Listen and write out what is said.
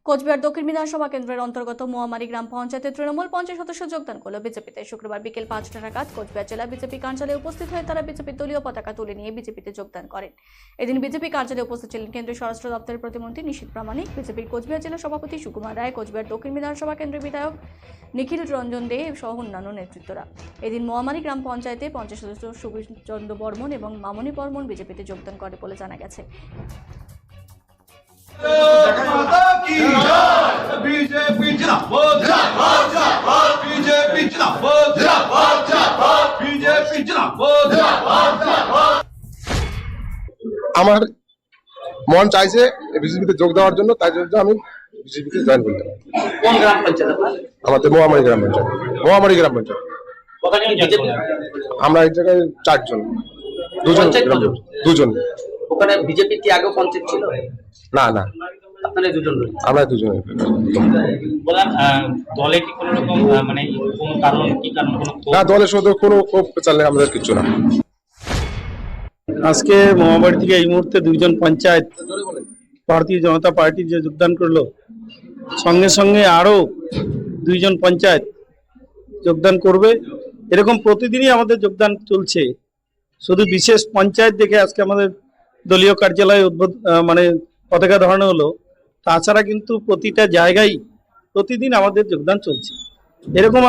কোচবিহার দক্ষিণ বিধানসভা কেন্দ্রের অন্তর্গত মোয়ামারি গ্রাম পঞ্চায়েতের তৃণমূল 50 সদস্য যোগদান করল বিজেপিতে। শুক্রবার বিকেল 5টা নাগাদ কোচবিহার জেলা বিজেপি কার্যালয়ে উপস্থিত হয়ে তারা বিজেপির দলীয় পতাকা তুলে নিয়ে বিজেপিতে যোগদান করেন। এদিন বিজেপি কার্যালয়ে উপস্থিত ছিলেন কেন্দ্রীয় স্বরাষ্ট্র দপ্তরের প্রতিমন্ত্রী নিশীথ প্রামাণিক, বিজেপির কোচবিহার জেলা সভাপতি সুকুমার রায়, কোচবিহার দক্ষিণ বিধানসভা কেন্দ্রের বিধায়ক নিখিল রঞ্জন দে সহ অন্যান্য নেতৃত্বরা। এদিন মোয়ামারি গ্রাম পঞ্চায়েতে 50 সদস্য সুবীর চন্দ্র বর্মন এবং মামনি বর্মন বিজেপিতে যোগদান করে বলে জানা গেছে। আমার মন চাইছে বিজেপিতে যোগ দেওয়ার জন্য, তাই জন্য আমি বিজেপিতে জয়েন করলাম। কোন গ্রাম পঞ্চায়েত আপনার? আমাদের মোয়ামারি গ্রাম পঞ্চায়েত। মোয়ামারি গ্রাম পঞ্চায়েত কতজন বিজেপি? আমরা এই জায়গায় 4 জন, দুজন। ওখানে বিজেপি কি আগে পঞ্চায়েত ছিল? না না, আপনারা দুজন রয়েছে। আমরা দুজন। বললাম দলে কি কোনো রকম মানে কোনো কারণ না, দলের সাথে কোনো ক্ষোভ চালে আমাদের কিছু না। আজকে মোয়াবাড়ি থেকে এই মুহূর্তে 2 জন পঞ্চায়েত ভারতীয় জনতা পার্টি যে যোগদান করলো, সঙ্গে সঙ্গে আরো 2 জন পঞ্চায়েত যোগদান করবে। এরকম প্রতিদিনই আমাদের যোগদান চলছে। শুধু বিশেষ পঞ্চায়েত দেখে আজকে আমাদের দলীয় কার্যালয়ে মানে পতাকা ধরানো হলো, তাছাড়া কিন্তু প্রতিটা জায়গায় প্রতিদিন আমাদের যোগদান চলছে। এরকম